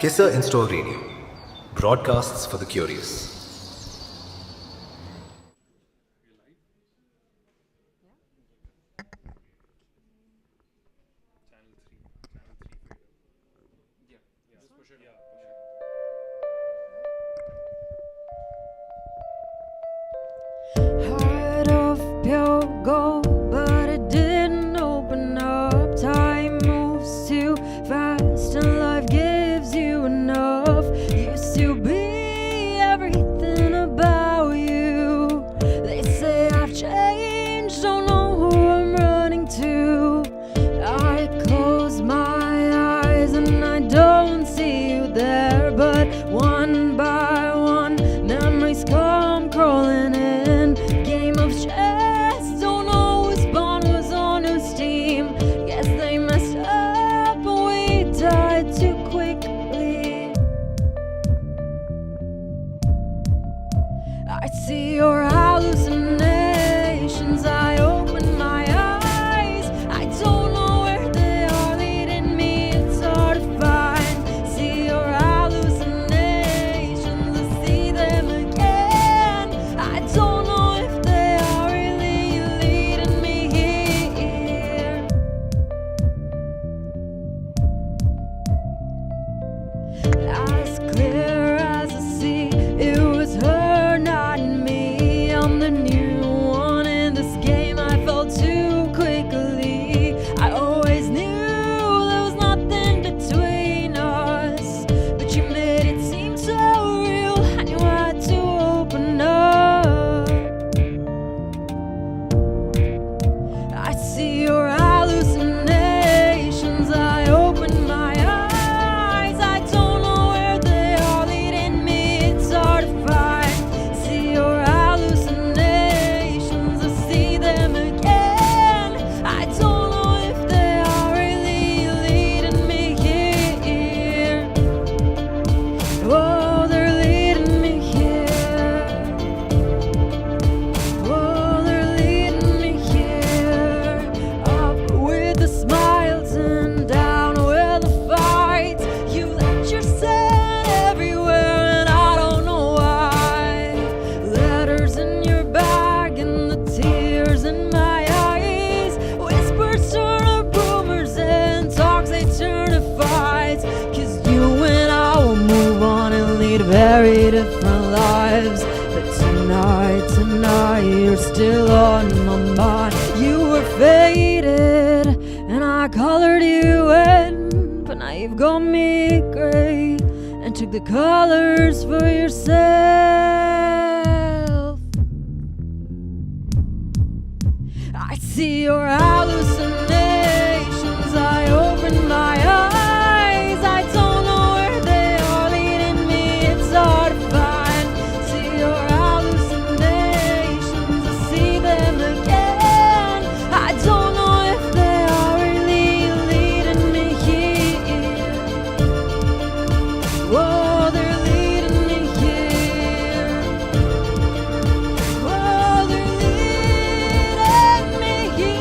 KISSA In-Store Radio, broadcasts for the curious. Heart of pure gold, but it didn't open up. Time moves too fast, and life gives you enough. Used to be everything about you. They say I've changed, don't know who I'm running to. I close my eyes and I don't see you there, but one by one memories come crawling in. Game of chess, don't know whose pawn was on whose team. Guess they messed up and we died too quickly. I see your hallucinations, I open my eyes. I don't know where they are leading me, it's hard to find. See your hallucinations, I see them again. I don't know if they are really leading me here. As clear as the sea, it was her, not me. I'm the new one in this game, I fell too quickly. I always knew there was nothing between us, but you made it seem so real, I knew I had to open up. I see your hallucinations, I open my eyes. I don't know where they are leading me, it's hard to find. See your hallucinations, I see them again. I don't know if they are really leading me here. Oh, they're leading me here. Oh, they're leading me here. Up with the smiles and down with the fights. You let yourself everywhere and I don't know why. Letters in your bag and the tears in my eyes. Whispers turn to rumors and talks they turn to fights. 'Cause you and I will move on and lead very different lives. But tonight, you're still on my mind. You were faded and I colored you in, but now you've got me gray and took the colors for yourself. I see your hallucinations, I open my eyes. I don't know where they are leading me, it's hard to find. See your hallucinations, I see them again. I don't know if they are really leading me here. Whoa, they're leading me here. Whoa, they're leading me here.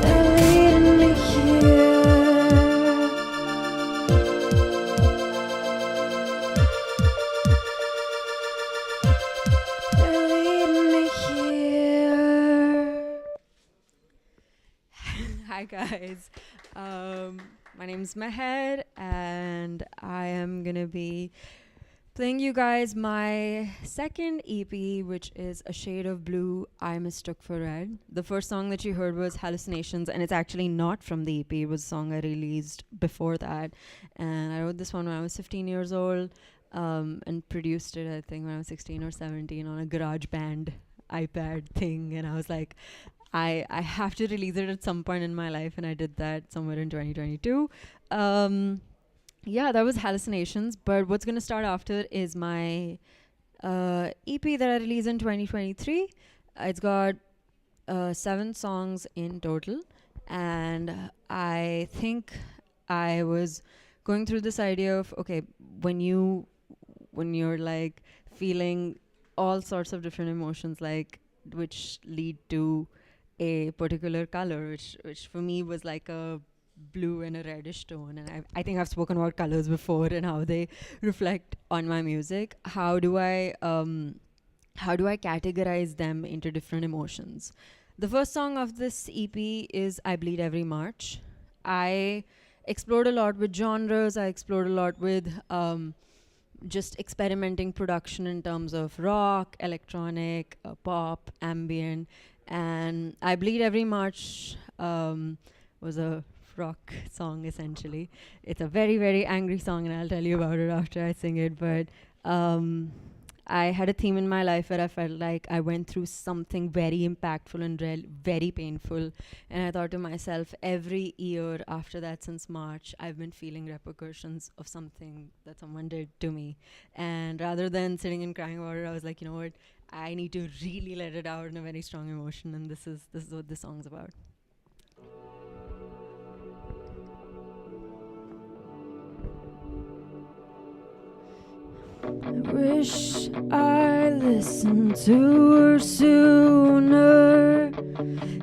They're leading me here. They're leading me here. Hi guys, my name's Mehr and I am gonna be playing you guys my second EP, which is A Shade of Blue I Mistook for Red. The first song that you heard was Hallucinations, and it's actually not from the EP. It was a song I released before that, and I wrote this one when I was 15 years old, and produced it I think when I was 16 or 17 on a GarageBand iPad thing, and I was like, I have to release it at some point in my life, and I did that somewhere in 2022. Yeah, that was Hallucinations, but what's going to start after is my EP that I released in 2023. It's got 7 songs in total, and I think I was going through this idea of, okay, when you're like feeling all sorts of different emotions, like which lead to a particular color, which for me was like a blue and a reddish tone. And I think I've spoken about colors before and how they reflect on my music. How do I categorize them into different emotions? The first song of this EP is I Bleed Every March. I explored a lot with genres. I explored a lot with just experimenting production in terms of rock, electronic, pop, ambient. And I Bleed Every March was a rock song, essentially. It's a very, very angry song, and I'll tell you about it after I sing it. But I had a theme in my life where I felt like I went through something very impactful and very painful. And I thought to myself, every year after that, since March, I've been feeling repercussions of something that someone did to me. And rather than sitting and crying about it, I was like, you know what? I need to really let it out in a very strong emotion. And this is what this song's about. I wish I listened to her sooner.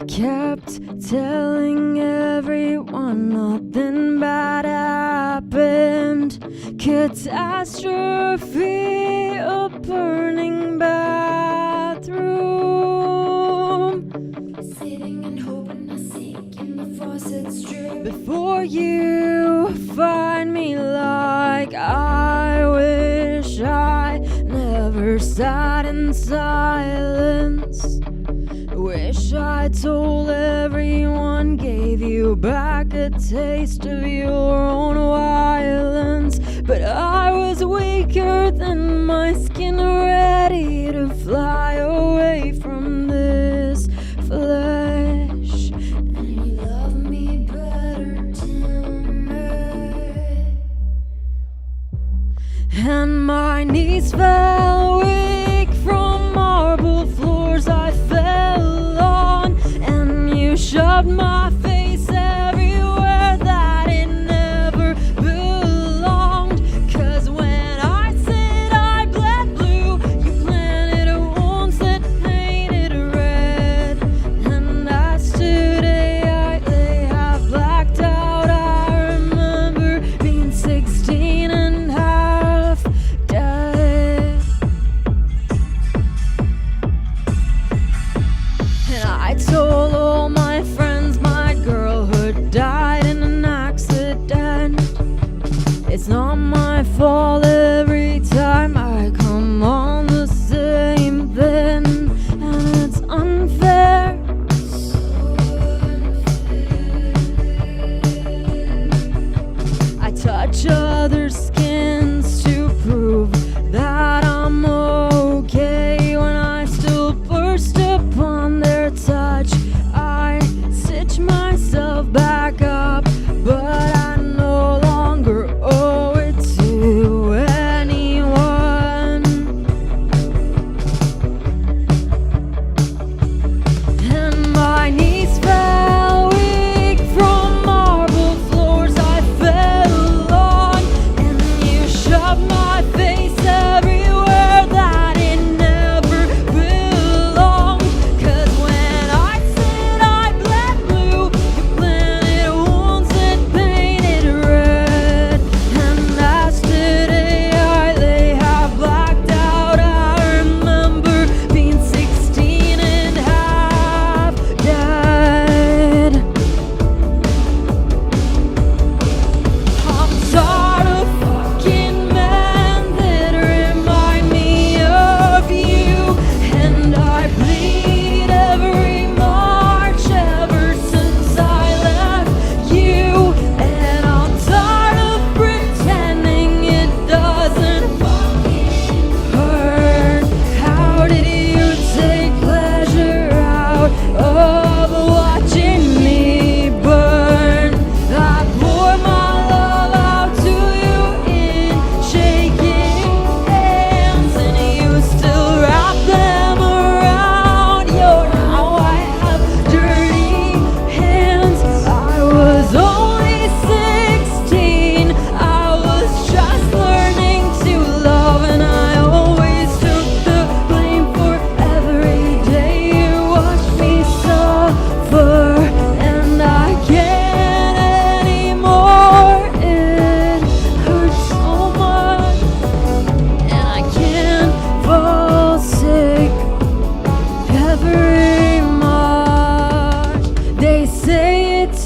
Kept telling everyone nothing bad happened. Catastrophe, a burning bathroom. Sitting and hoping I sink in the faucet's drip. Before you find me like I wish I never sat in silence. Wish I told everyone, gave you back a taste of your own violence. But I was weaker than my skin, ready to fly away from this flesh. And you love me better tonight. And my knees fell weak from marble floors I fell on. And you shoved my face everywhere that it never belonged. 'Cause when I said I bled blue, you planted wounds that painted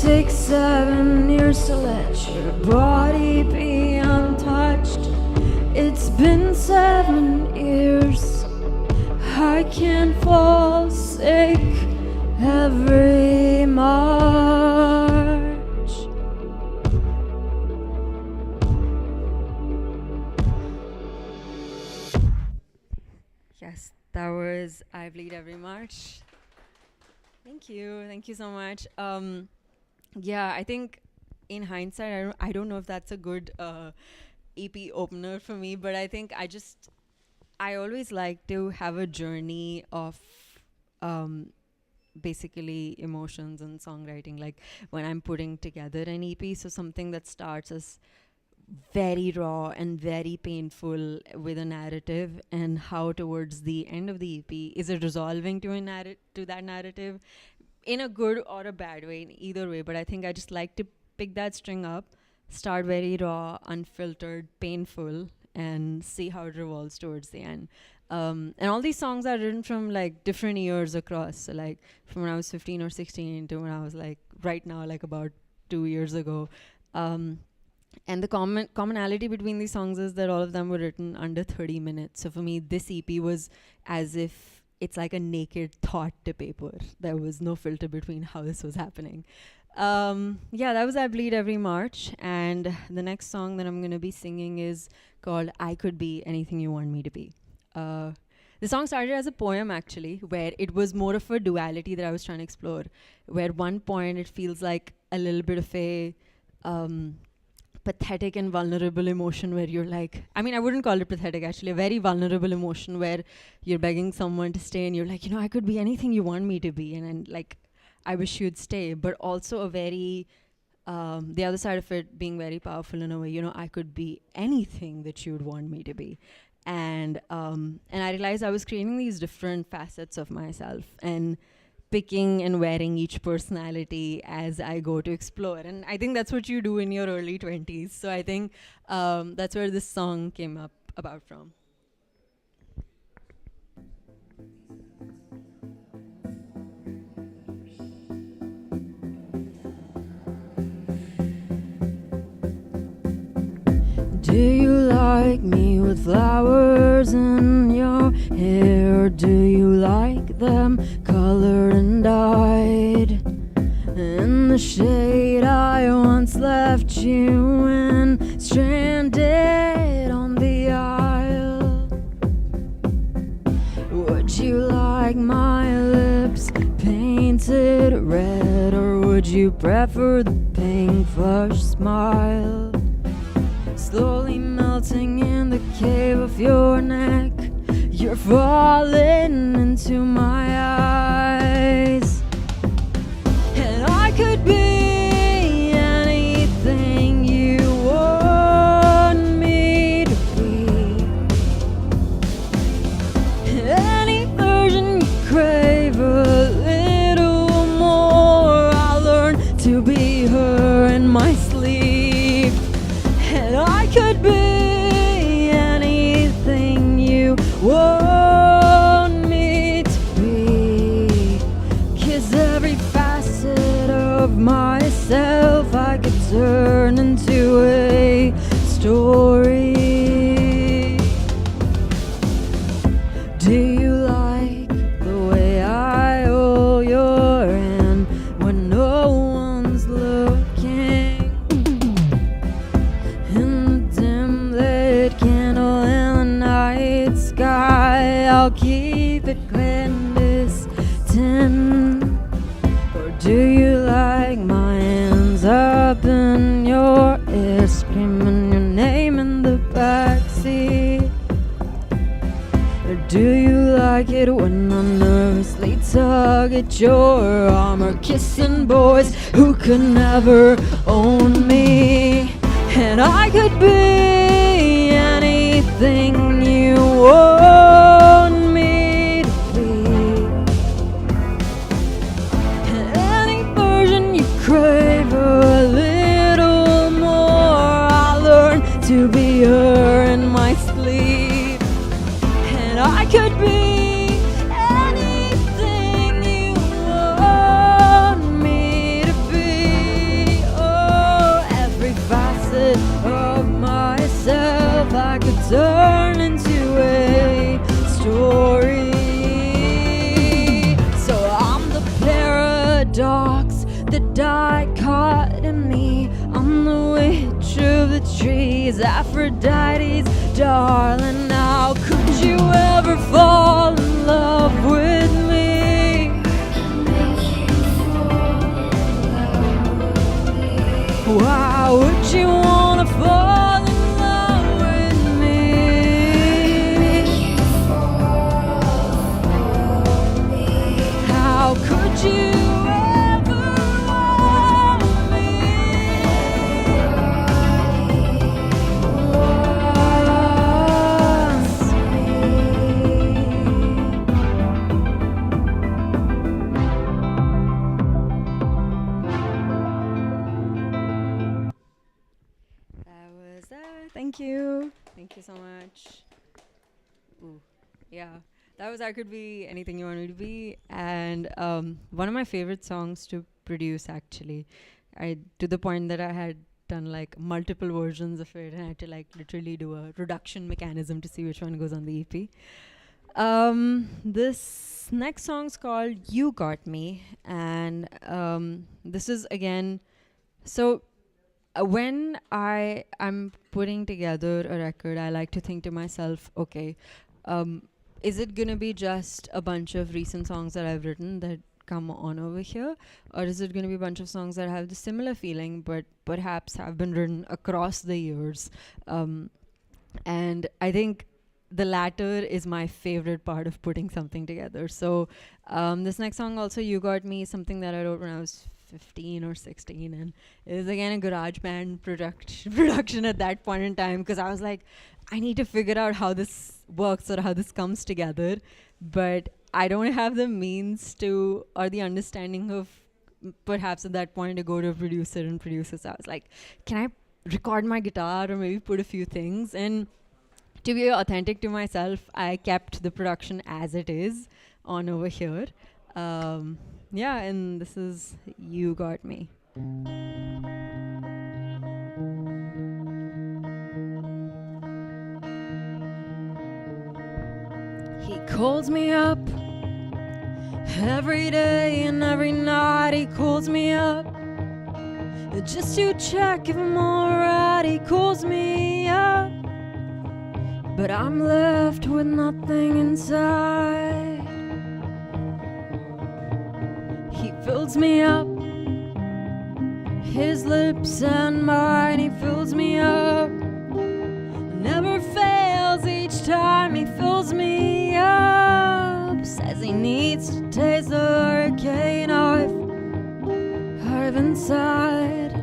takes 7 years to let your body be untouched. It's been 7 years. I can't fall sick every March. Yes, that was I Bleed Every March. Thank you so much. Yeah, I think in hindsight, I don't know if that's a good EP opener for me, but I think I always like to have a journey of basically emotions and songwriting, like when I'm putting together an EP. So something that starts as very raw and very painful with a narrative, and how towards the end of the EP is it resolving to that narrative in a good or a bad way, in either way. But I think I just like to pick that string up, start very raw, unfiltered, painful, and see how it revolves towards the end. And all these songs are written from like different years across. So like from when I was 15 or 16 to when I was like right now, like about 2 years ago. And the commonality between these songs is that all of them were written under 30 minutes. So for me, this EP was as if it's like a naked thought to paper. There was no filter between how this was happening. Yeah, that was I Bleed Every March. And the next song that I'm going to be singing is called I Could Be Anything You Want Me to Be. The song started as a poem, actually, where it was more of a duality that I was trying to explore, where one point it feels like a little bit of a pathetic and vulnerable emotion where you're like, I mean, I wouldn't call it pathetic, actually, a very vulnerable emotion where you're begging someone to stay and you're like, I could be anything you want me to be, and like, I wish you'd stay. But also a very, the other side of it being very powerful in a way, I could be anything that you'd want me to be. And I realized I was creating these different facets of myself and picking and wearing each personality as I go to explore. And I think that's what you do in your early 20s. So I think that's where this song came up about from. Do you like me with flowers in your hair? Or do you like them colored and dyed? In the shade I once left you in, stranded on the aisle. Would you like my lips painted red, or would you prefer the pink flush smile? Slowly melting in the cave of your neck, you're falling into my eyes. And I could be anything you want me to be, any version you crave a little more. I'll learn to be her in my sleep. And I could be anything you want me to be, 'cause every facet of myself I could turn into a story. Do you like the way I hold your hand when no one's looking? I'll keep it clandestine. Or do you like my hands up in your ear, screaming your name in the backseat? Or do you like it when I nervously tug at your arm, or kissing boys who could never own me? And I could be anything you want me to be, any version you crave a little more. I'll learn to be her in my sleep. And I could be anything you want me to be. the trees, Aphrodite's darling. How could you ever fall in love with me? Why would you wanna fall in love with me? How could you ever want me? That was that. Thank you. Thank you so much. Ooh, yeah. That was I Could Be Anything You Want Me to Be. And one of my favorite songs to produce, actually. To the point that I had done like multiple versions of it and I had to like literally do a reduction mechanism to see which one goes on the EP. This next song's called You Got Me. And this is again, so when I'm putting together a record, I like to think to myself, okay, is it gonna be just a bunch of recent songs that I've written that come on over here, or is it gonna be a bunch of songs that have the similar feeling but perhaps have been written across the years? And I think the latter is my favorite part of putting something together. So this next song, also You Got Me, is something that I wrote when I was 15 or 16, and it was again a garage band production at that point in time, because I was like, I need to figure out how this works or how this comes together, but I don't have the means to or the understanding of perhaps at that point to go to a producer and produce it. So I was like, can I record my guitar or maybe put a few things? And to be authentic to myself, I kept the production as it is on over here. Yeah, and this is You Got Me. He calls me up every day and every night. He calls me up just to check if I'm alright. He calls me up, but I'm left with nothing inside. He fills me up, his lips and mine. He fills me up, never fails each time he fills me up. Says he needs to taste the hurricane I've inside.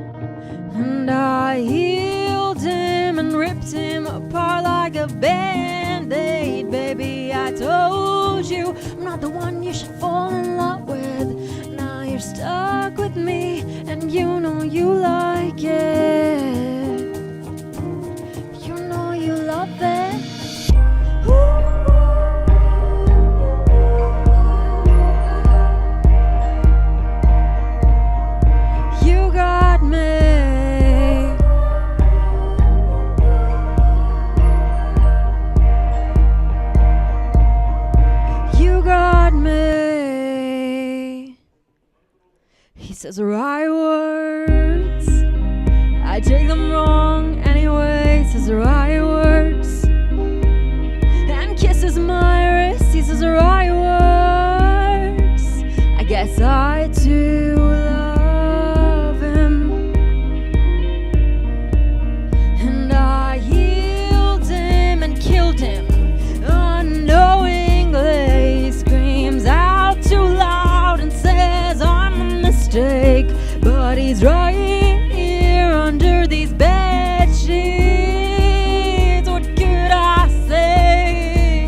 And I healed him and ripped him apart like a band-aid. Baby, I told you I'm not the one you should fall in love with. Now you're stuck with me and you know you like it. You know you love it. You got me. You got me. He says the right words, I take them wrong anyway. He says the right words and kisses my wrist. He says the right words. I guess I too love him. And I healed him and killed him unknowingly. He screams out too loud and says I'm a mistake, but he's right here under these bed sheets. What could I say?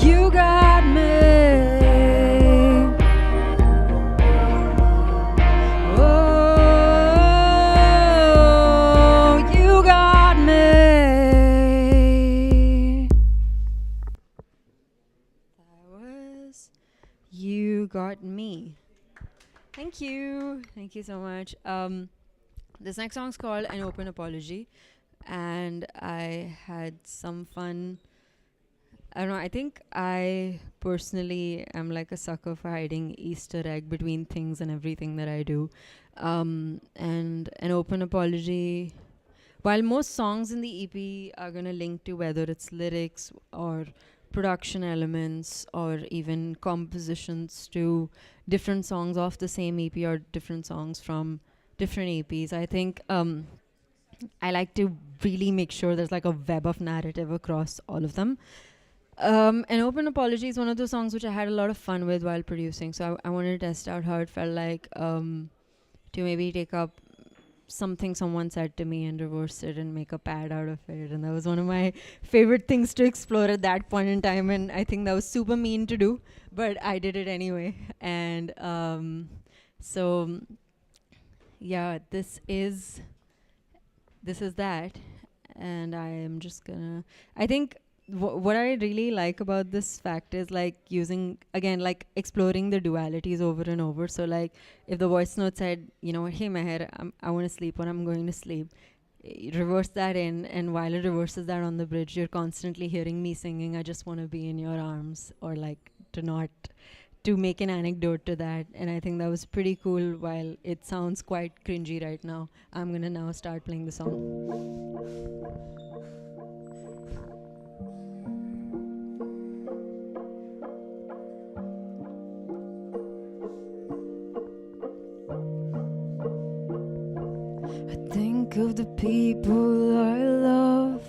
You got me. Oh, you got me. That was You Got Me. Thank you. Thank you so much. This next song's called An Open Apology, and I had some fun I don't know. I think I personally am like a sucker for hiding Easter egg between things and everything that I do. And an open apology. While most songs in the EP are going to link to whether it's lyrics or production elements or even compositions to different songs off the same EP or different songs from different EPs, I think I like to really make sure there's like a web of narrative across all of them. An Open Apology is one of those songs which I had a lot of fun with while producing. So I wanted to test out how it felt like to maybe take up something someone said to me and reverse it and make a pad out of it. And that was one of my favorite things to explore at that point in time. And I think that was super mean to do, but I did it anyway. And so, yeah, this is that. And I am just gonna, I think what I really like about this fact is like using, again, like exploring the dualities over and over. So like if the voice note said, you know, hey Mehr, I want to sleep or I'm going to sleep, reverse that in, and while it reverses that on the bridge, you're constantly hearing me singing I just want to be in your arms, or like to make an anecdote to that. And I think that was pretty cool. While it sounds quite cringy right now, I'm gonna now start playing the song. Think of the people I love,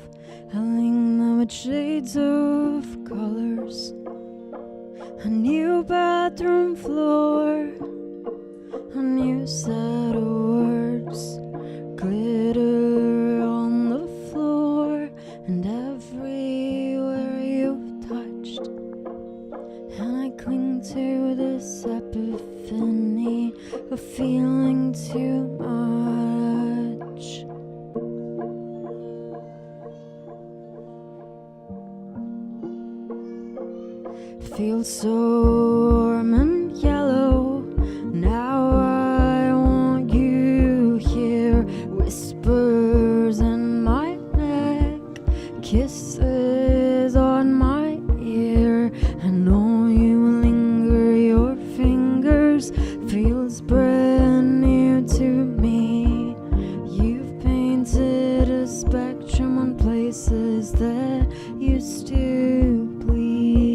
hailing them with shades of colors. A new bathroom floor, a new set of words, glitter on the floor and everywhere you've touched. And I cling to this epiphany of feeling too much. Feels so warm and yellow. Now I want you here. Whispers in my neck, kisses on my ear. I know you linger, your fingers feels brand new to me. You've painted a spectrum on places that used to bleed.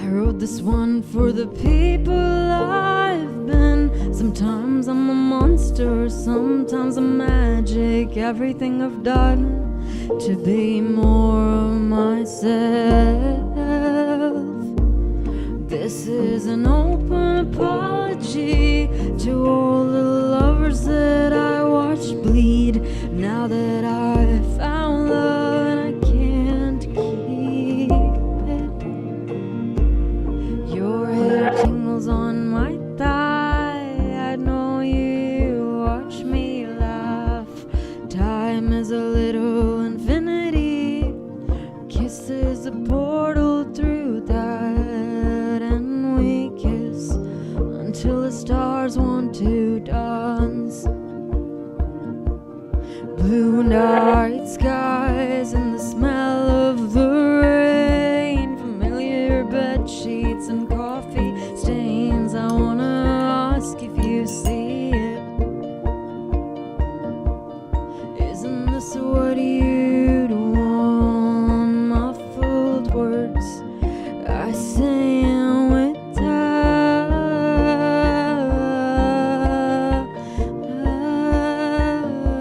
I wrote this one for the people I've been. Sometimes I'm a monster, sometimes I'm magic. Everything I've done to be more of myself. This is an open apology to all the lovers that I watched bleed. Now that I've found love and I can't keep it. Your hair tingles on my thigh. I know you watch me laugh. Time is a little infinity. Kiss is a portal through that, and we kiss until the stars want to dance. Blue night skies and the smell of the rain, familiar bed sheets and coffee stains. I wanna ask if you see it. Isn't this what you'd want? Muffled words I say with doubt.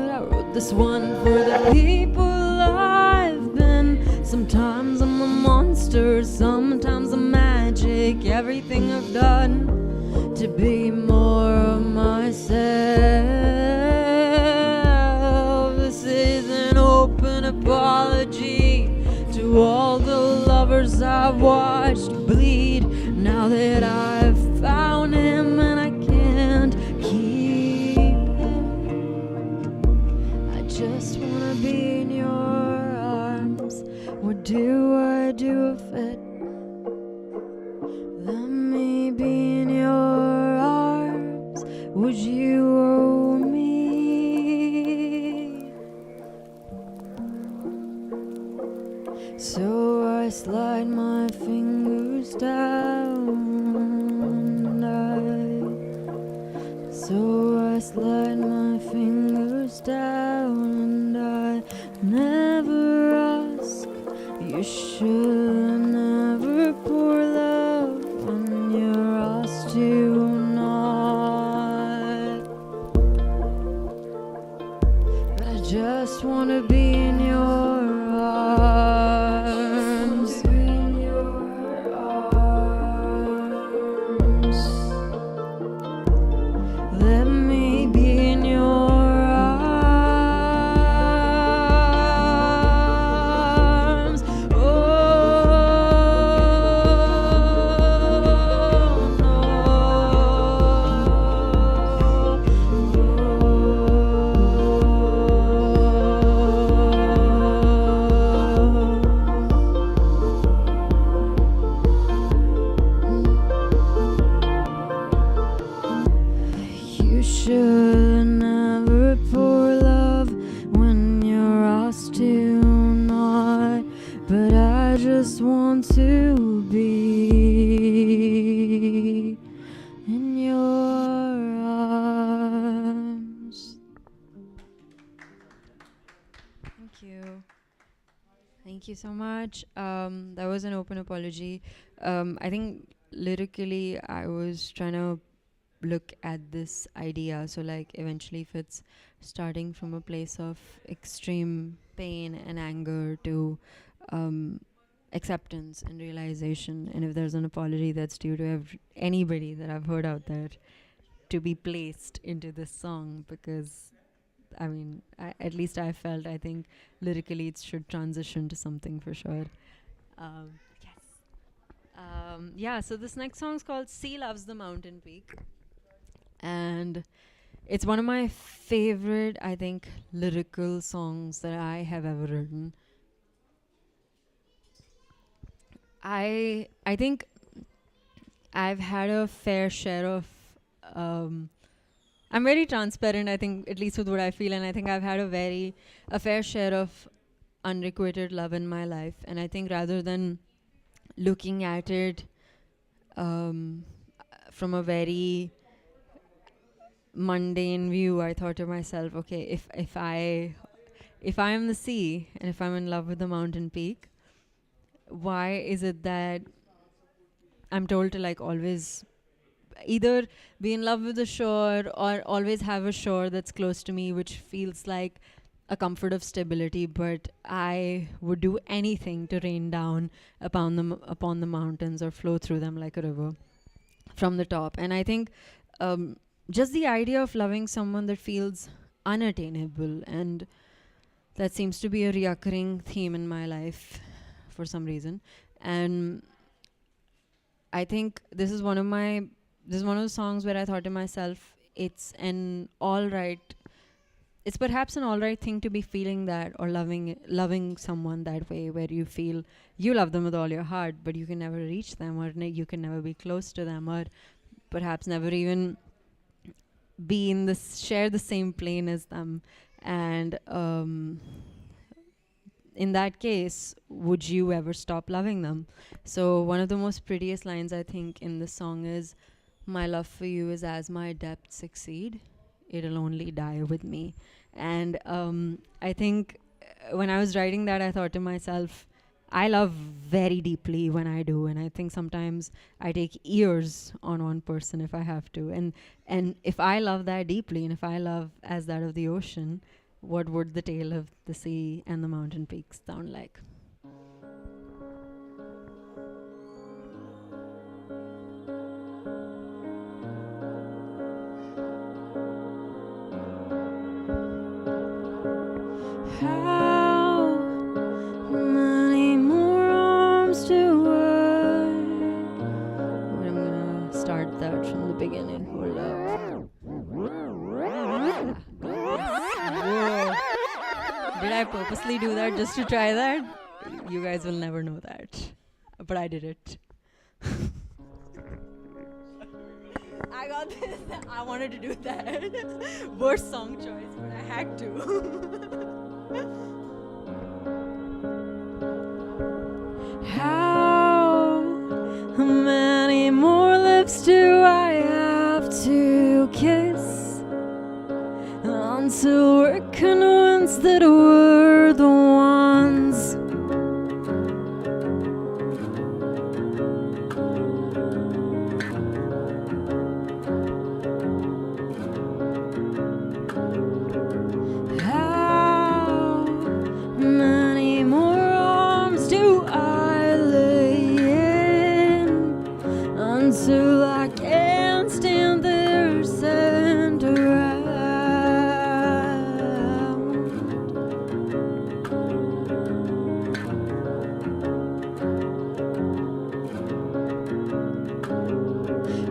I wrote this one for the people I've been. Sometimes I'm a monster, sometimes I'm magic. Everything I've done to be more of myself. This is an open apology to all the lovers I've watched bleed. Now that I've found him and I can't keep him, I just wanna be in your arms. What do I do if it? Let me be in your arms. Would you owe me? So I slide my fingers down, so I slide my fingers down, and I never ask. You should never pour love when you're asked to not. I just wanna be in your arms. Let me be in your arms. Oh you should never pour love when you're asked to not. But I just want to be in your arms. Thank you. Thank you so much. That was an open apology. I think lyrically I was trying to look at this idea. So like eventually if it's starting from a place of extreme pain and anger to acceptance and realization, and if there's an apology that's due to anybody that I've heard out there to be placed into this song, because I mean, at least I felt, I think lyrically it should transition to something for sure. Yes. Yeah, so this next song is called Sea Loves the Mountain Peak. And it's one of my favorite, I think, lyrical songs that I have ever written. I think I've had a fair share of I'm very transparent, I think, at least with what I feel, and I think I've had a fair share of unrequited love in my life. And I think rather than looking at it from a very mundane view, I thought to myself, okay, if I am the sea and if I'm in love with the mountain peak, why is it that I'm told to like always either be in love with the shore or always have a shore that's close to me, which feels like a comfort of stability, but I would do anything to rain down upon the mountains or flow through them like a river from the top. And I think just the idea of loving someone that feels unattainable, and that seems to be a reoccurring theme in my life for some reason. And I think this is one of the songs where I thought to myself, it's perhaps an all right thing to be feeling that, or loving someone that way, where you feel you love them with all your heart, but you can never reach them, or you can never be close to them, or perhaps never even share the same plane as them. And in that case, would you ever stop loving them? So one of the most prettiest lines I think in this song is, "My love for you is as my depths exceed, it'll only die with me." And I think when I was writing that, I thought to myself, I love very deeply when I do, and I think sometimes I take years on one person if I have to. And if I love that deeply, and if I love as that of the ocean, what would the tale of the sea and the mountain peaks sound like? How many more arms to word? But I'm gonna start that from the beginning. Hold up. Whoa. Did I purposely do that just to try that? You guys will never know that. But I did it. I got this. I wanted to do that. Worst song choice, but I had to. that were the ones. How many more arms do I lay in until I can't stand there sent around?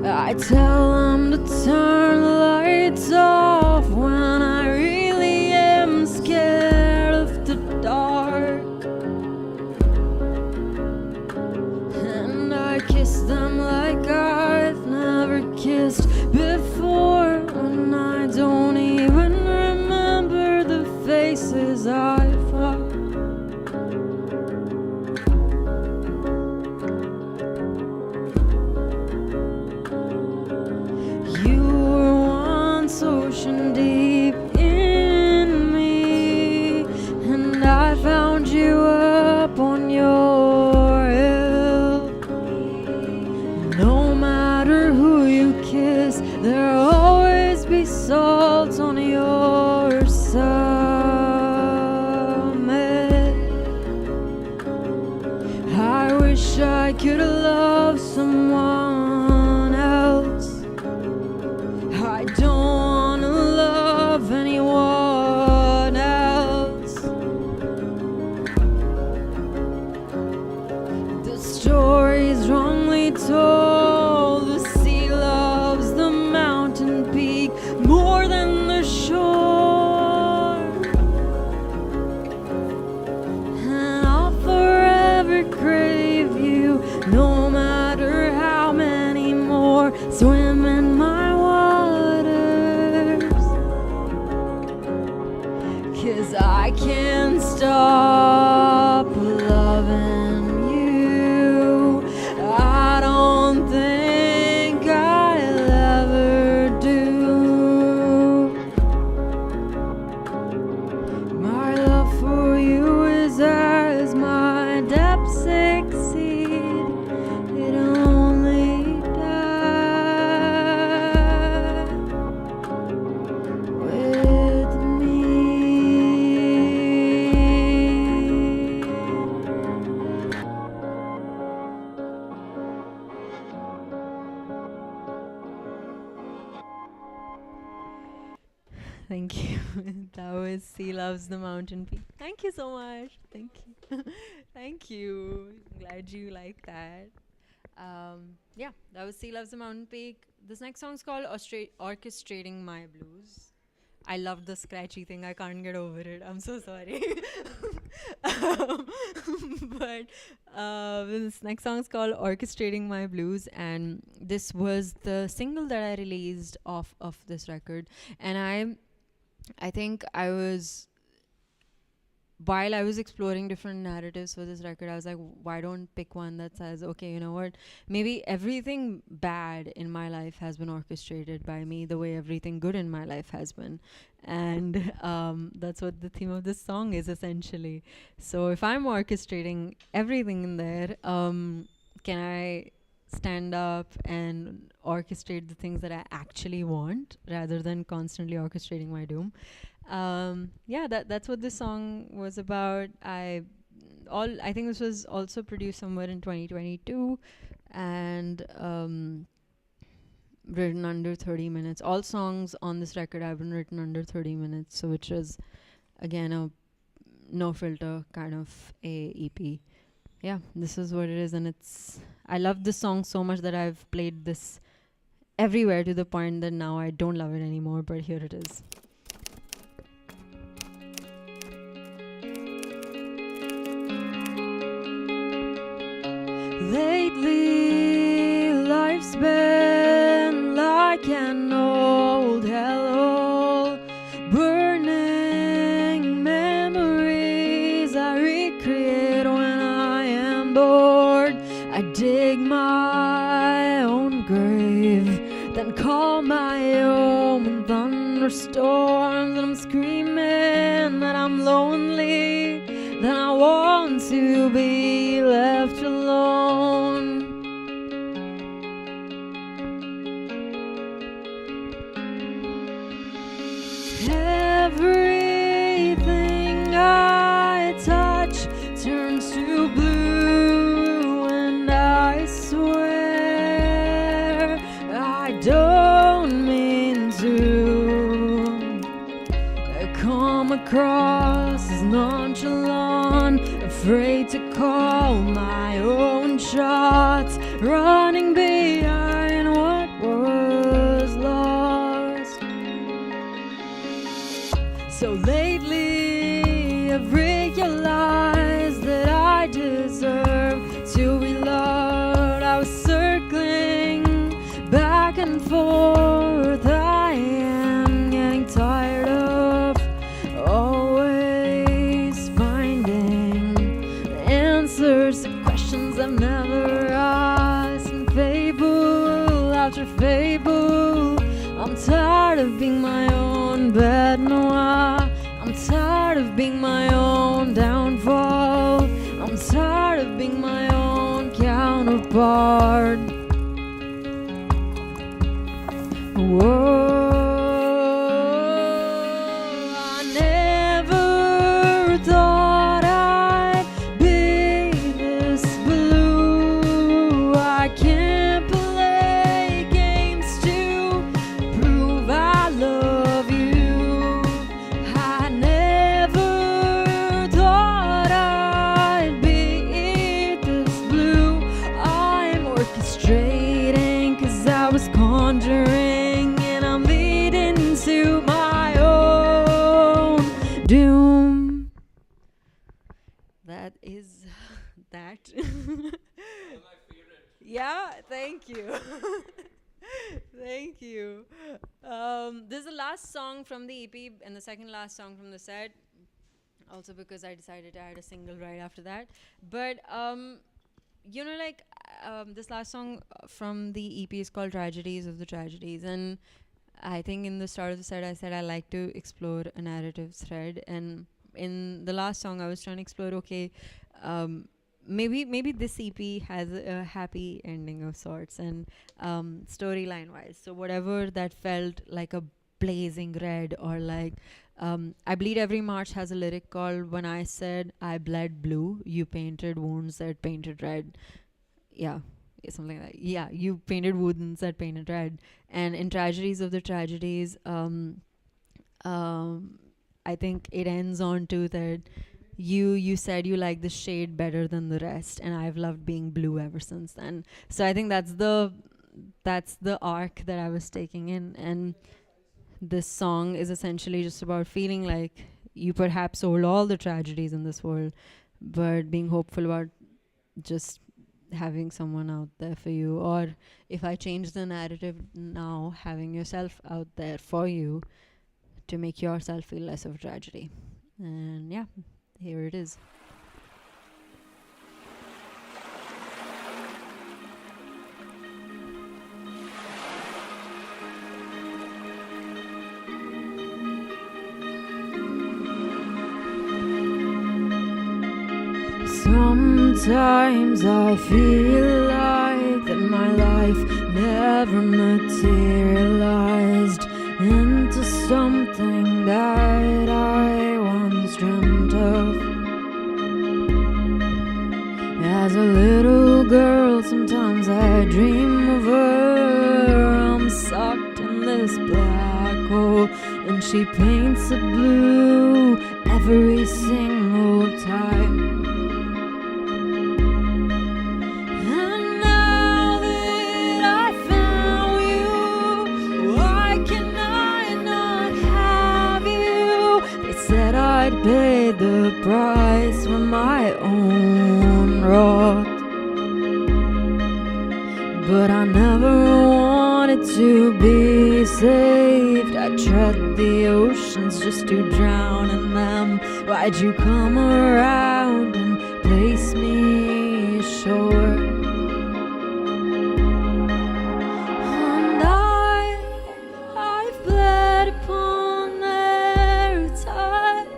I tell them to turn the lights off when I really am scared of the dark, and I kiss them like I've never kissed before, and I don't even remember the faces I fought. You were once ocean deep in me, and I found you up on your hill. No matter who you kiss, there'll always be salt on your summit. I wish I could love someone else. I don't wanna love anyone else. The story's wrongly told. The sea loves the mountain peak more than the shore, and I'll forever crave you, no matter how many more swim in my waters. 'Cause I can't stop loving you. I don't think I'll ever do. My love for you is as my depths exceed. It only died with me. Thank you. That was Sea Loves the Mountain Peak. Thank you so much. Thank you. Thank you. Glad you like that. Yeah, that was Sea Loves the Mountain Peak. This next song's called Orchestrating My Blues. I love the scratchy thing. I can't get over it. I'm so sorry. um, but this next song's called Orchestrating My Blues, and this was the single that I released off of this record. And I think while I was exploring different narratives for this record, I was like, why don't pick one that says, okay, you know what, maybe everything bad in my life has been orchestrated by me the way everything good in my life has been. And that's what the theme of this song is, essentially. So if I'm orchestrating everything in there, can I stand up and orchestrate the things that I actually want rather than constantly orchestrating my doom? Yeah, that's what this song was about. I think this was also produced somewhere in 2022 and written under 30 minutes. All songs on this record have been written under 30 minutes, so which was again a no filter kind of a EP. Yeah, this is what it is, and I love this song so much that I've played this everywhere to the point that now I don't love it anymore, but here it is. Lately, life's been like an old hellhole, burning memories I recreate when I am bored. I dig my own grave, then call my own in thunderstorms, and I'm screaming that I'm I'm lonely, then I want to be left alone. Everything I touch turns to blue, and I swear I don't mean to come across as nonchalant, afraid to call my own shots, running behind what was lost. So lately I've realized that I deserve to be loved. I was circling back and forth. I am getting tired of always finding answers to questions I've never asked. And fable after fable, I'm tired of being my own bad noir. I'm tired of being my own downfall. I'm tired of being my own counterpart. Whoa, I never thought I'd be this blue. I can't play games to prove I love you. I never thought I'd be this blue. I'm orchestrating 'cause I was conjuring, and I'm leading to my own doom. That is that. Yeah, thank you. Thank you. This is the last song from the EP and the second last song from the set. Also because I decided to add a single right after that. But this last song from the EP is called Tragedies of the Tragedies, and I think in the start of the set I said I like to explore a narrative thread, and in the last song I was trying to explore, okay, maybe this EP has a happy ending of sorts, and storyline wise, so whatever that felt like a blazing red, or like I Bleed Every March has a lyric called When I Said I Bled Blue, You Painted Wounds That Painted Red. Yeah, something like that. Yeah, you painted wounds that painted red. And in Tragedies of the Tragedies, I think it ends on to that you said you like the shade better than the rest, and I've loved being blue ever since then. So I think that's the arc that I was taking in, and this song is essentially just about feeling like you perhaps sold all the tragedies in this world, but being hopeful about just having someone out there for you, or if I change the narrative now, having yourself out there for you to make yourself feel less of a tragedy. And yeah, here it is. Sometimes I feel like that my life never materialized into something that I once dreamt of. As a little girl, sometimes I dream of her. I'm sucked in this black hole, and she paints it blue every single time. I'd pay the price for my own rot, but I never wanted to be saved. I tread the oceans just to drown in them. Why'd you come around and place me ashore? And I've bled upon their touch.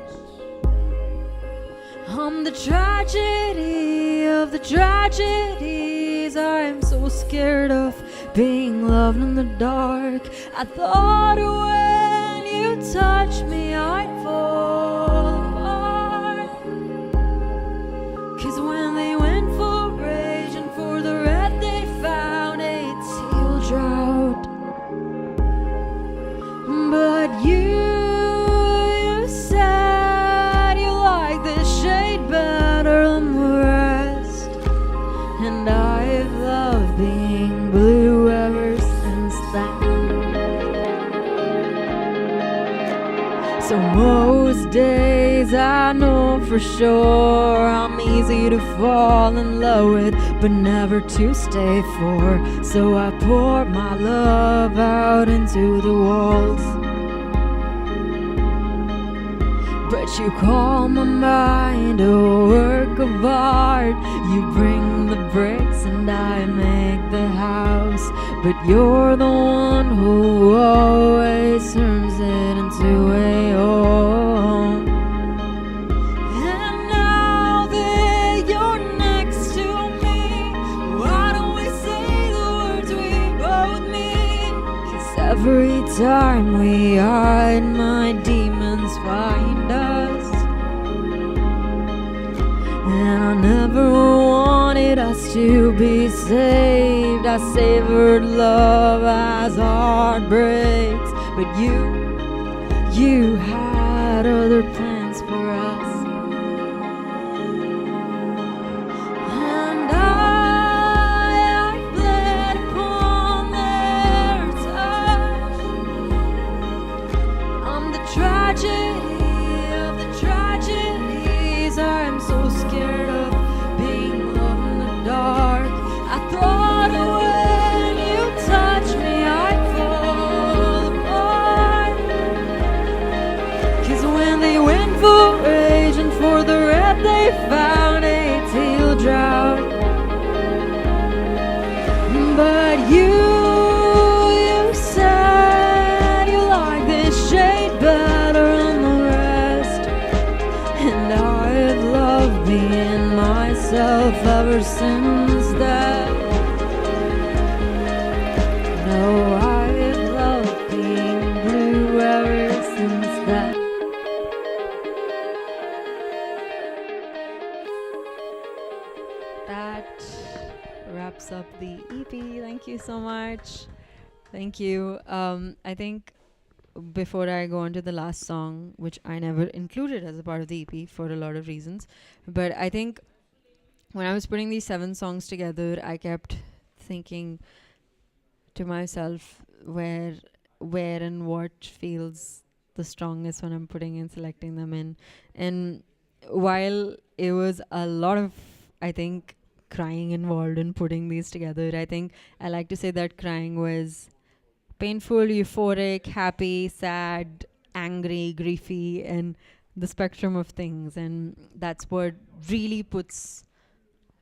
I'm the tragedy of the tragedies. I'm so scared of being loved in the dark. I thought when you touch me I'd fall apart. 'Cause when they went for rage and for the red they found a teal drought. But you said you like this shade better than the rest. And I've loved being blue ever since then. So most days I know for sure I'm easy to fall in love with, but never to stay for. So I pour my love out into the walls. But you call my mind a work of art. You bring the bricks and I make the house. But you're the one who always turns it into a home. And now that you're next to me, why don't we say the words we both mean? 'Cause every time we hide, my demons find us. And I never wanted us to be saved. I savored love as heartbreaks. But you had other plans for us. And I bled upon their touch. I'm the tragedy of the tragedies. I'm so scared of being loved in the dark. I thought when you touch me I'd fall apart. 'Cause when they went for rage and for the red they found a teal drought. But you said you like this shade better than the rest. And I've loved being myself ever since that. No, I've loved being blue ever since that. That wraps up the EP. Thank you so much. Thank you. I think before I go on to the last song, which I never included as a part of the EP for a lot of reasons, but I think when I was putting these 7 songs together, I kept thinking to myself where and what feels the strongest when I'm putting and selecting them in. And while it was a lot of, I think, crying involved in putting these together, I think I like to say that crying was painful, euphoric, happy, sad, angry, griefy, and the spectrum of things. And that's what really puts,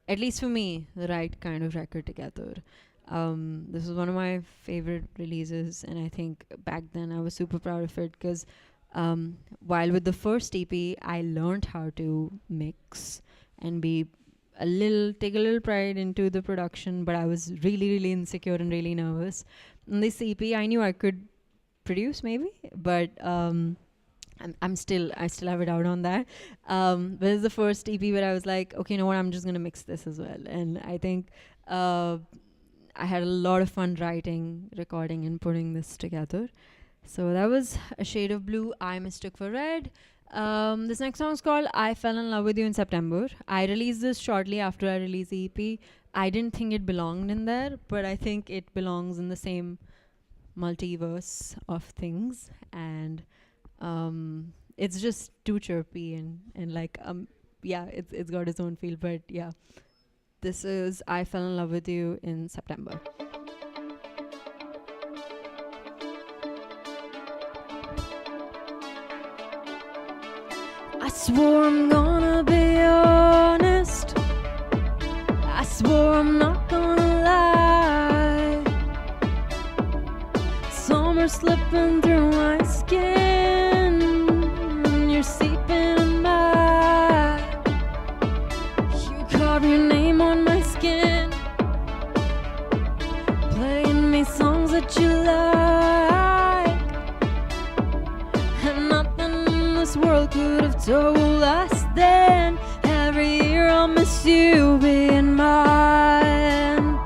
at least for me, the right kind of record together. This was one of my favorite releases, and I think back then I was super proud of it because while with the first EP I learned how to mix and take a little pride into the production, but I was really, really insecure and really nervous. In this EP I knew I could produce maybe, but I still have a doubt on that. But it's the first EP where I was like, okay, you know what, I'm just gonna mix this as well. And I think I had a lot of fun writing, recording, and putting this together. So that was A Shade of Blue, I Mistook for Red. This next song is called I Fell in Love with You in September. I released this shortly after I released the EP. I didn't think it belonged in there, but I think it belongs in the same multiverse of things. And it's just too chirpy and like yeah, it's got its own feel. But yeah, this is I Fell in Love with You in September. I swore I'm gonna be honest. I swore I'm not gonna lie. Summer slipping through my skin. You're seeping in my so less than. Every year I'll miss you being mine.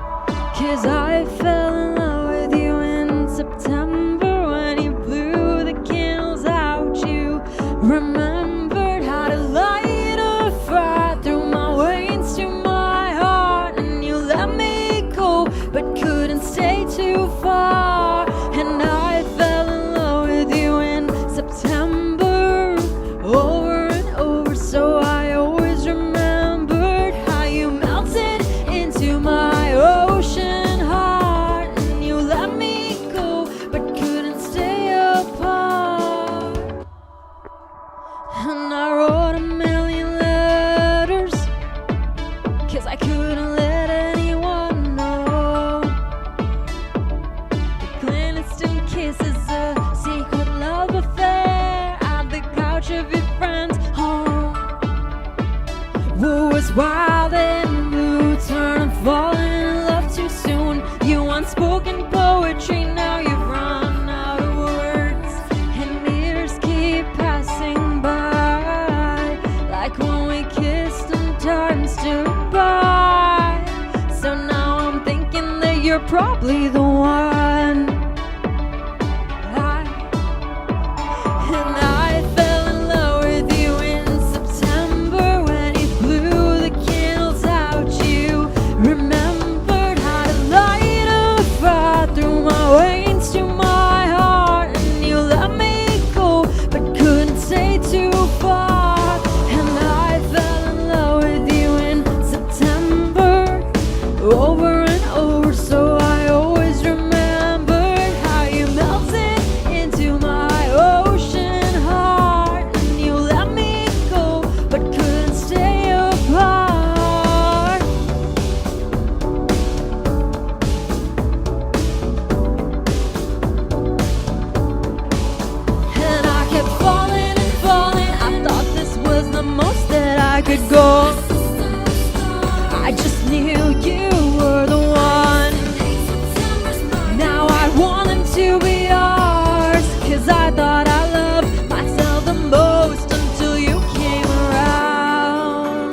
'Cause I fell in love with you in September when you blew the candles out. You remembered how to light a fire through my veins to my heart, and you let me go but couldn't stay too far. And I fell in love with you in September over and over, so I always remembered how you melted into my ocean heart, and you let me go but couldn't stay apart. And I wrote a million letters 'cause I couldn't let anyone know. The clandestine kiss is a secret love affair at the couch of your friend's home. What was wild and blue turned falling in love too soon. You unspoken poetry, now you've run out of words, and years keep passing by, like when we kissed and time stood by. So now I'm thinking that you're probably the one. And I fell in love with you in September when you blew the candles out. You remembered how to light a fire through my veins to my heart, and you let me go but couldn't stay too far. And I fell in love with you in September over and over, so I always remembered how you melted into my ocean heart, and you let me go but couldn't stay apart. And I kept falling and falling. I thought this was the most that I could go. I just knew you were the one. Now I want them to be ours, 'cause I thought I loved myself the most until you came around.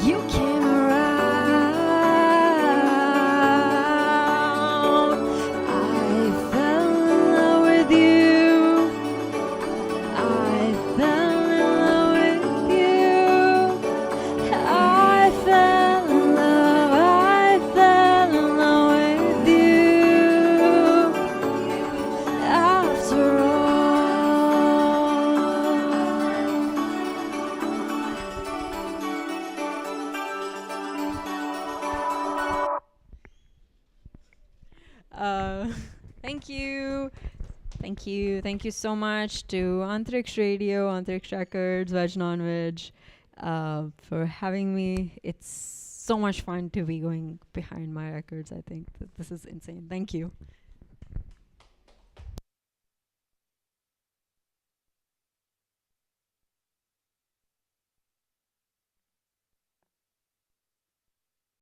You came around. I fell in love with you. I fell in love with you. I fell in love. I fell in love with you. After all. Thank you. Thank you so much to Antariksh Radio, Antariksh Records, Veg Non-Veg, for having me. It's so much fun to be going behind my records. I think that this is insane. Thank you.